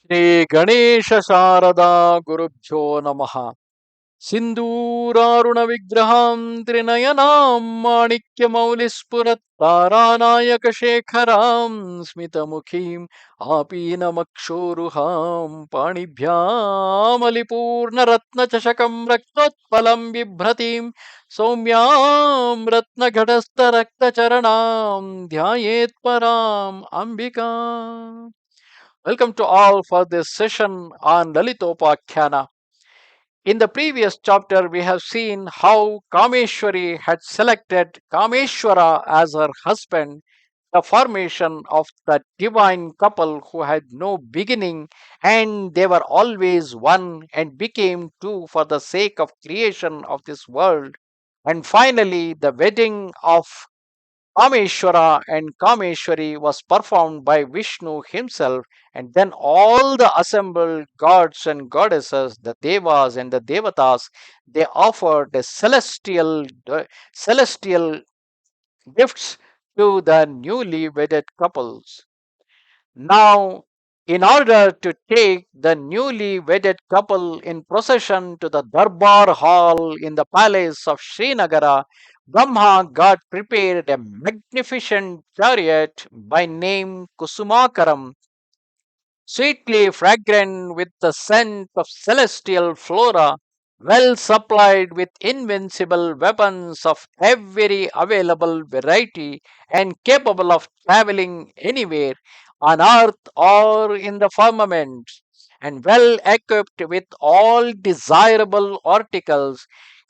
Sri Ganesha Sharada Gurubhyo Namaha. Sinduraruna Vigraham Trinayanam Manikya Taranayaka Shekharam Smitamukhim Apina Makshuruham Panibhyam Alipurna Ratna Chashakam Raktotpalam Vibhratim Somyam Ratna Ghadastha Rakta Charanam Dhyayet Param Ambika. Welcome to all for this session on Lalitopakhyanam. In the previous chapter, we have seen how Kameshwari had selected Kameshwara as her husband, the formation of the divine couple who had no beginning and they were always one and became two for the sake of creation of this world. And finally, the wedding of Kameshwara and Kameshwari was performed by Vishnu himself, and then all the assembled gods and goddesses, the Devas and the Devathas, they offered the celestial gifts to the newly wedded couples. Now, in order to take the newly wedded couple in procession to the Darbar hall in the palace of Sri Nagara, Brahma got prepared a magnificent chariot by name Kusumakaram, sweetly fragrant with the scent of celestial flora, well supplied with invincible weapons of every available variety, and capable of traveling anywhere on earth or in the firmament, and well equipped with all desirable articles.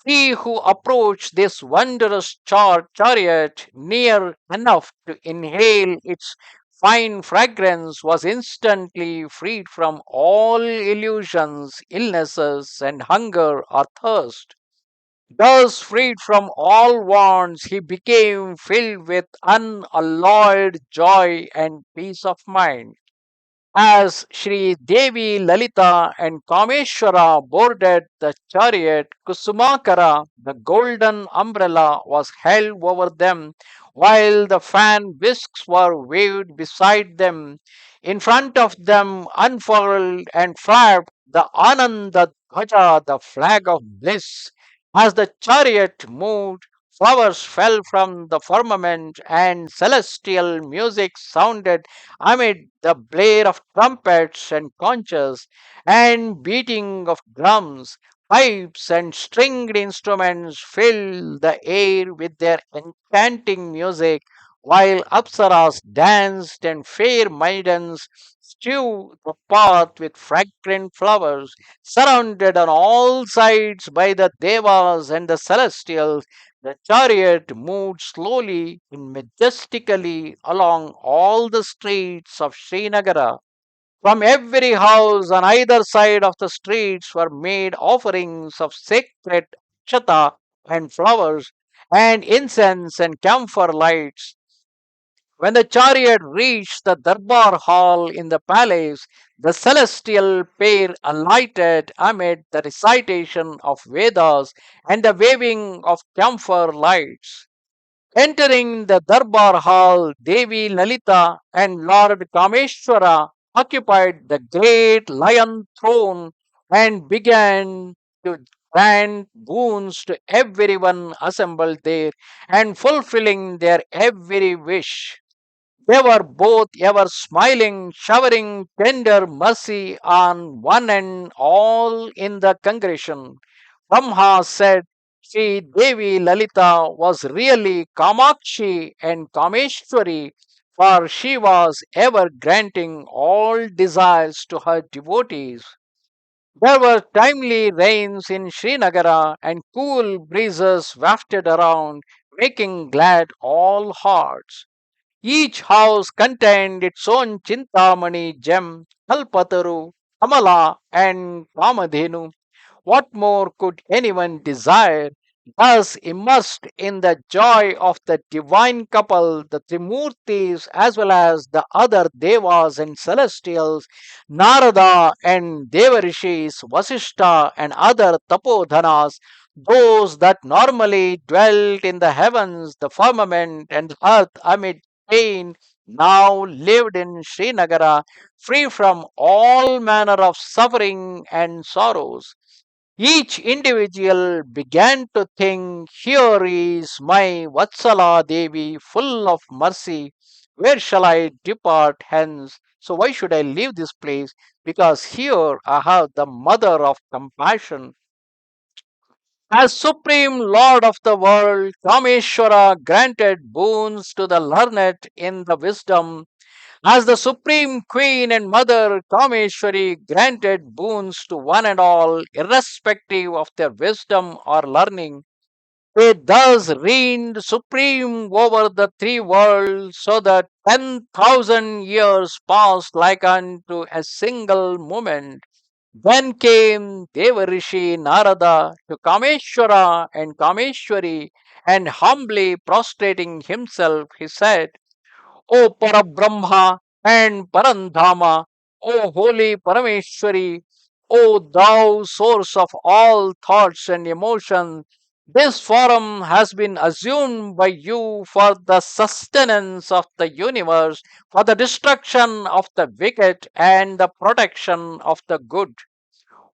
He who approached this wondrous chariot near enough to inhale its fine fragrance was instantly freed from all illusions, illnesses, and hunger or thirst. Thus, freed from all wants, he became filled with unalloyed joy and peace of mind. As Sri Devi Lalita and Kameshwara boarded the chariot, Kusumakara, the golden umbrella, was held over them, while the fan whisks were waved beside them. In front of them, unfurled and flapped the Ananda Dhwaja, the flag of bliss. As the chariot moved, flowers fell from the firmament, and celestial music sounded amid the blare of trumpets and conches and beating of drums. Pipes and stringed instruments filled the air with their enchanting music, while apsaras danced and fair maidens strewed the path with fragrant flowers, surrounded on all sides by the devas and the celestials. The chariot moved slowly and majestically along all the streets of Sri Nagara. From every house on either side of the streets were made offerings of sacred chata and flowers and incense and camphor lights. When the chariot reached the Darbar hall in the palace, the celestial pair alighted amid the recitation of Vedas and the waving of camphor lights. Entering the Darbar hall, Devi Lalita and Lord Kameshwara occupied the great lion throne and began to grant boons to everyone assembled there and fulfilling their every wish. They were both ever smiling, showering tender mercy on one and all in the congregation. Brahma said Sri Devi Lalita was really Kamakshi and Kameshwari, for she was ever granting all desires to her devotees. There were timely rains in Srinagar and cool breezes wafted around, making glad all hearts. Each house contained its own Chintamani gem, Kalpataru, Kamala, and Kamadhenu. What more could anyone desire? Thus, immersed in the joy of the divine couple, the Trimurtis as well as the other Devas and Celestials, Narada and Devarishis, Vasishta and other Tapodhanas, those that normally dwelt in the heavens, the firmament, and the earth amid pain, now lived in Sri Nagara, free from all manner of suffering and sorrows. Each individual began to think, here is my Vatsala Devi, full of mercy. Where shall I depart hence? So, why should I leave this place? Because here I have the mother of compassion. As Supreme Lord of the world, Kameshwara granted boons to the learned in the wisdom. As the Supreme Queen and Mother, Kameshwari granted boons to one and all, irrespective of their wisdom or learning. They thus reigned supreme over the three worlds, so that 10,000 years passed like unto a single moment. Then came Devarishi Narada to Kameshwara and Kameshwari, and humbly prostrating himself, he said, O Parabrahma and Parandhama, O Holy Parameshwari, O Thou source of all thoughts and emotions, this forum has been assumed by you for the sustenance of the universe, for the destruction of the wicked and the protection of the good.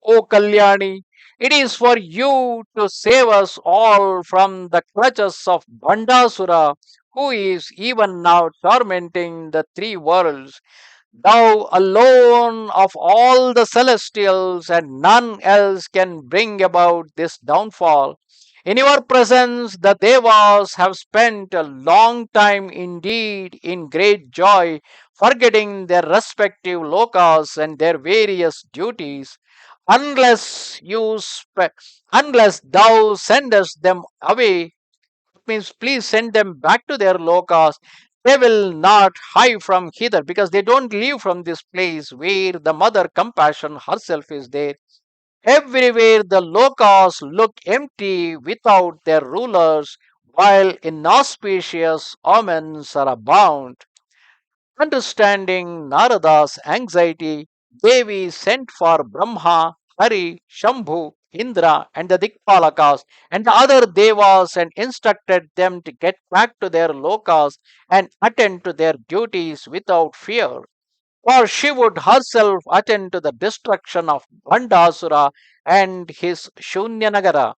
O Kalyani, it is for you to save us all from the clutches of Bhandasura, who is even now tormenting the three worlds. Thou alone of all the celestials, and none else can bring about this downfall. In your presence, the Devas have spent a long time indeed in great joy, forgetting their respective lokas and their various duties. Unless unless thou sendest them away, means please send them back to their lokas. They will not hide from hither because they don't leave from this place where the mother compassion herself is there. Everywhere the lokas look empty without their rulers, while inauspicious omens are abound. Understanding Narada's anxiety, Devi sent for Brahma, Hari, Shambhu, Indra, and the Dikpalakas and the other devas and instructed them to get back to their lokas and attend to their duties without fear. For she would herself attend to the destruction of Bhandasura and his Shunyanagara.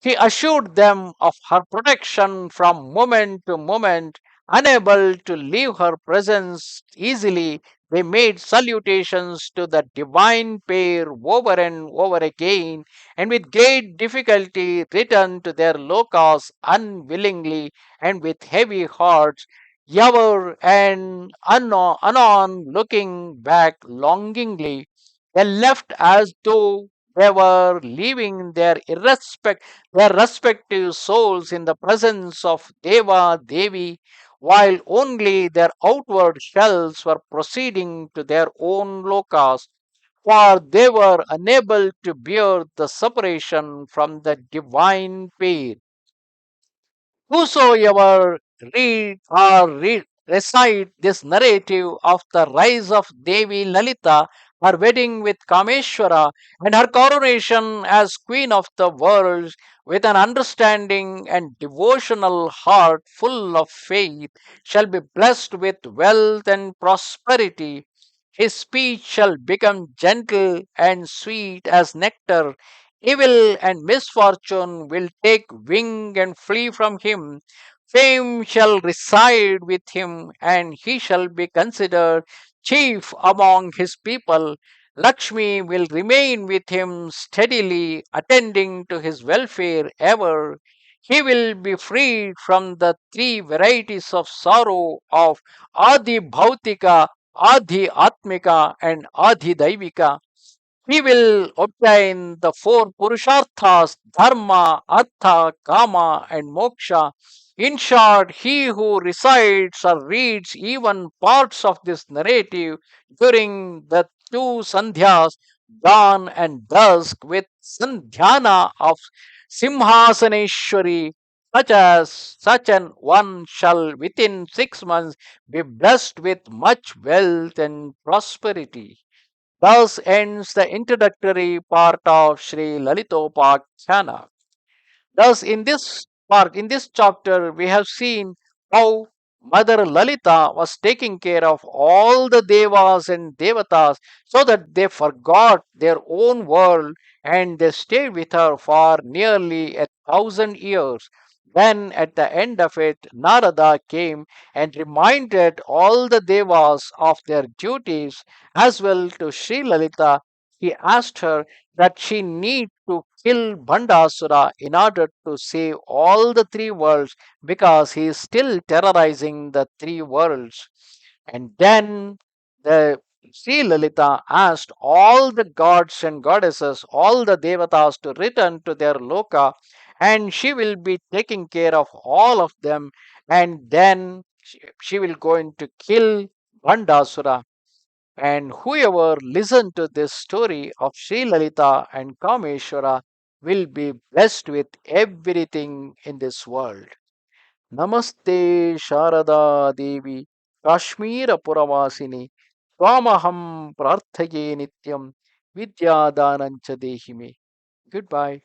He assured them of her protection from moment to moment. Unable to leave her presence easily, they made salutations to the divine pair over and over again, and with great difficulty returned to their lokas unwillingly and with heavy hearts, ever and anon looking back longingly. They left as though they were leaving their respective souls in the presence of Deva Devi, while only their outward shells were proceeding to their own lokas, for they were unable to bear the separation from the divine pair. Whosoever recite this narrative of the rise of Devi Lalita, her wedding with Kameshwara, and her coronation as Queen of the world, with an understanding and devotional heart full of faith, shall be blessed with wealth and prosperity. His speech shall become gentle and sweet as nectar. Evil and misfortune will take wing and flee from him. Fame shall reside with him, and he shall be considered chief among his people. Lakshmi will remain with him steadily, attending to his welfare ever. He will be freed from the three varieties of sorrow of Adi Bhautika, Adi Atmika, and Adi Daivika. He will obtain the four Purusharthas, Dharma, Artha, Kama, and Moksha. In short, he who recites or reads even parts of this narrative during the two Sandhyas, dawn and dusk, with Sandhyana of Simhasaneshwari, such an one shall within 6 months be blessed with much wealth and prosperity. Thus ends the introductory part of Sri Lalitopakhyanam. Thus, in this part, in this chapter, we have seen how Mother Lalita was taking care of all the Devas and Devatas so that they forgot their own world and they stayed with her for nearly 1,000 years. Then, at the end of it, Narada came and reminded all the Devas of their duties as well to Sri Lalitha. He asked her that she need to kill Bhandasura in order to save all the three worlds because he is still terrorizing the three worlds. And then the Sri Lalitha asked all the gods and goddesses, all the devatas to return to their loka, and she will be taking care of all of them. And then she will going to kill Bandasura. And whoever listen to this story of Sri Lalitha and Kameshwara will be blessed with everything in this world. Namaste Sharada Devi Kashmira Puravasini Twamaham Prarthaye Nityam Vidya Danancha Dehime. Goodbye.